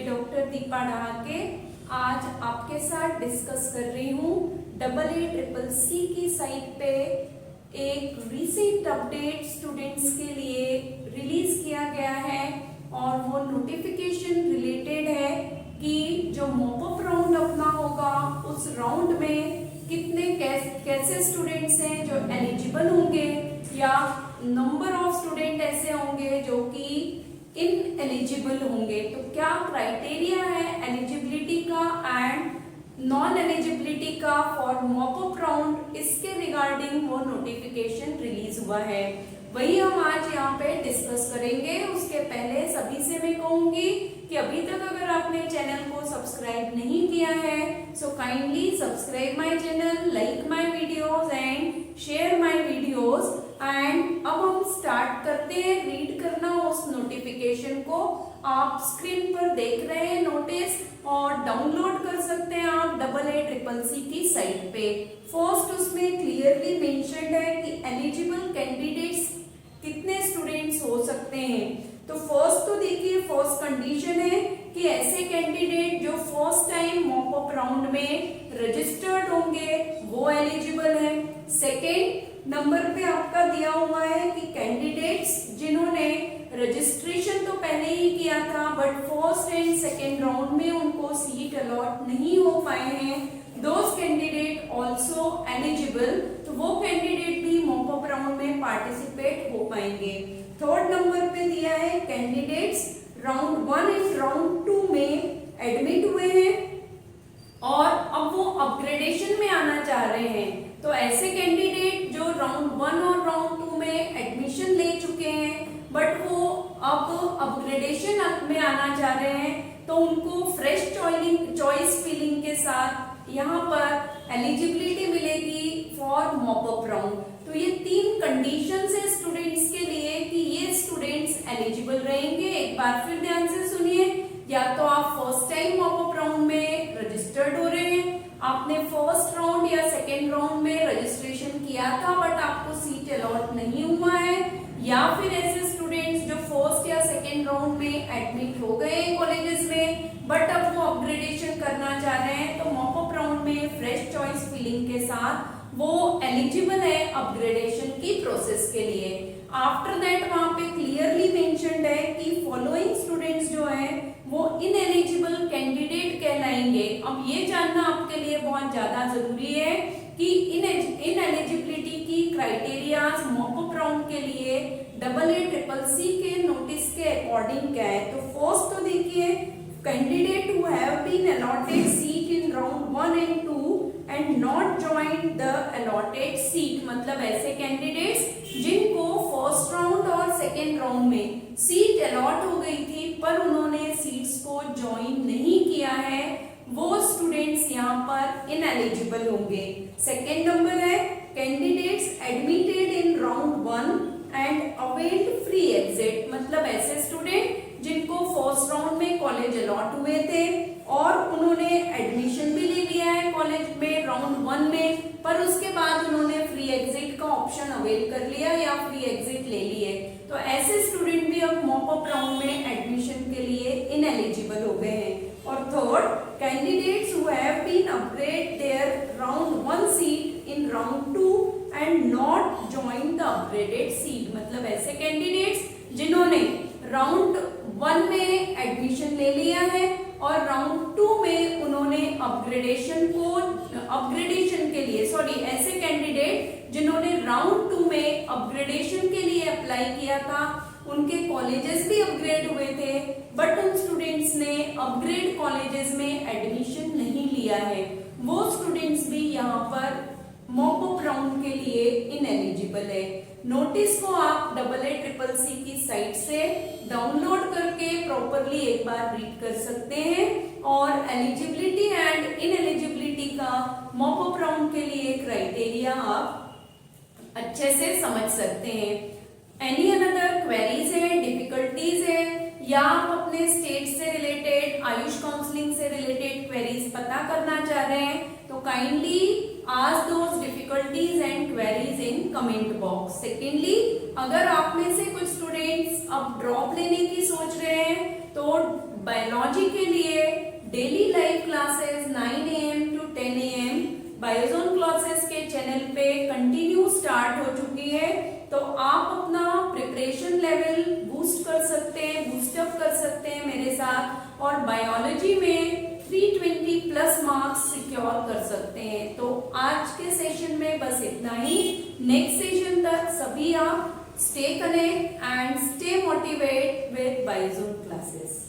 Doctor Deepa Dahake आज आपके साथ डिस्कस कर रही हूँ AACCC की साइट पे एक रिसेंट अपडेट स्टूडेंट्स के लिए रिलीज किया गया है और वो नोटिफिकेशन रिलेटेड है कि जो मॉपअप राउंड अपना होगा उस राउंड में कितने कैसे स्टूडेंट्स हैं जो एलिजिबल होंगे या नंबर ऑफ स्टूडेंट ऐसे होंगे जो कि इन एलिजिबल होंगे। तो क्या क्राइटेरिया है एलिजिबिलिटी का एंड नॉन एलिजिबिलिटी का फॉर मॉपअप राउंड, इसके रिगार्डिंग वो नोटिफिकेशन रिलीज हुआ है, वही हम आज यहाँ पे डिस्कस करेंगे। उसके पहले सभी से मैं कहूंगी कि अभी तक अगर आपने चैनल को सब्सक्राइब नहीं किया है so kindly subscribe my channel, like my videos and share my videos. And अब हम स्टार्ट करते हैं रीड करना उस नोटिफिकेशन को। आप स्क्रीन पर देख रहे हैं नोटिस और डाउनलोड कर सकते हैं आप AACCC की साइट पे। फर्स्ट उसमें क्लियरली मेंशन्ड है कि एलिजिबल कैंडिडेट्स कितने स्टूडेंट्स हो सकते हैं। तो फर्स्ट तो देखिए, फर्स्ट कंडीशन है कि ऐसे कैंडिडेट जो फर्स्ट टाइम मॉपअप राउंड में रजिस्टर्ड होंगे वो एलिजिबल है। सेकेंड नंबर पे आपका दिया हुआ है कि कैंडिडेट्स जिन्होंने रजिस्ट्रेशन तो पहले ही किया था but first and second round में उनको सीट अलॉट नहीं हो पाए हैं, दोज कैंडिडेट ऑल्सो एलिजिबल, तो वो कैंडिडेट भी मॉपअप राउंड में पार्टिसिपेट हो पाएंगे। थर्ड नंबर पे दिया है कैंडिडेट्स राउंड 1 एंड राउंड 2 में एडमिट हुए हैं और अब वो अपग्रेडेशन में आना चाह रहे हैं। तो ऐसे कैंडिडेट जो राउंड 1 और राउंड 2 में एडमिशन ले चुके हैं बट वो अब अपग्रेडेशन में आना चाह रहे हैं तो उनको फ्रेश चॉइस फिलिंग के साथ यहाँ पर एलिजिबिलिटी मिलेगी फॉर मॉपअप राउंड। तो ये 3 कंडीशंस है स्टूडेंट्स के लिए कि ये स्टूडेंट्स एलिजिबल रहेंगे। एक बार फिर ध्यान से सुनिए, या तो आप फर्स्ट टाइम मॉपअप राउंड में रजिस्टर्ड हो रहे हैं, आपने फर्स्ट राउंड या सेकेंड राउंड में रजिस्ट्रेशन किया था बट आपको सीट अलॉट नहीं हुआ है, या फिर ऐसे स्टूडेंट्स जो फर्स्ट या सेकेंड राउंड में एडमिट हो गए कॉलेजेस में बट अब वो अपग्रेडेशन करना चाह रहे हैं तो मॉपअप राउंड में फ्रेश चॉइस फिलिंग के साथ वो एलिजिबल है अपग्रेडेशन की प्रोसेस के लिए। आफ्टर दैट वहां पे क्लियरली मेंशन्ड है कि फॉलोइंग स्टूडेंट्स जो है वो इनएलिजिबल कैंडिडेट कहलाएंगे। अब ये जानना आपके लिए बहुत ज्यादा जरूरी है कि इनएलिजिबिलिटी की क्राइटेरियाज मॉपअप राउंड के लिए AACCC के नोटिस के अकॉर्डिंग क्या है। तो फर्स्ट तो देखिए, candidate who have been allotted seat in round 1 and 2 and not joined the allotted seat, मतलब ऐसे कैंडिडेट्स जिनको फर्स्ट राउंड और सेकेंड राउंड में सीट अलॉट हो गई थी पर उन्होंने सीट्स को ज्वाइन नहीं किया है, वो स्टूडेंट्स यहाँ पर इनएलिजिबल होंगे। सेकेंड नंबर है candidates admitted in round 1 and availed free exit, मतलब ऐसे स्टूडेंट जिनको फर्स्ट राउंड में कॉलेज अलॉट हुए थे और उन्होंने एडमिशन भी ले लिया है कॉलेज में राउंड 1 में पर उसके बाद उन्होंने फ्री एग्जिट का ऑप्शन अवेल कर लिया या फ्री एग्जिट ले लिए, तो ऐसे स्टूडेंट भी अब मॉपअप राउंड में एडमिशन के लिए इनएलिजिबल हो गए हैं। और third, candidates who have been upgrade their round 1 seat in round 2 and not join the upgraded seat, मतलब ऐसे कैंडिडेट्स जिन्होंने राउंड 1 में एडमिशन ले लिया है और राउंड 2 में उन्होंने अपग्रेडेशन के लिए ऐसे कैंडिडेट जिन्होंने राउंड 2 में अपग्रेडेशन के लिए अप्लाई किया था, उनके कॉलेजेस भी अपग्रेड हुए थे बट उन स्टूडेंट्स ने अपग्रेड कॉलेजेस में एडमिशन नहीं लिया है, वो स्टूडेंट्स भी यहाँ पर मॉपअप राउंड के लिए इनएलिजिबल है। नोटिस को आप AACCC की साइट से डाउनलोड करके प्रॉपरली एक बार रीड कर सकते हैं और एलिजिबिलिटी एंड इनएलिजिबिलिटी का मॉपअप राउंड के लिए क्राइटेरिया आप अच्छे से समझ सकते हैं। एनी अनदर क्वेरीज है, डिफिकल्टीज है या आप अपने स्टेट से रिलेटेड, आयुष काउंसलिंग से रिलेटेड क्वेरीज पता करना चाह रहे हैं तो kindly ask those difficulties and queries in comment box. Secondly, अगर आप में से कुछ स्टूडेंट्स अब ड्रॉप लेने की सोच रहे हैं तो बायोलॉजी के लिए daily live classes 9 AM to 10 AM Biozone classes के चैनल पे कंटिन्यू स्टार्ट हो चुकी है, तो आप अपना प्रिपरेशन लेवल बूस्ट कर सकते हैं, बूस्टअप कर सकते हैं मेरे साथ और बायोलॉजी में 320 प्लस मार्क्स सिक्योर कर सकते हैं। तो आज के सेशन में बस इतना ही। नेक्स्ट सेशन तक सभी आप stay connect and stay motivate with Biozone classes.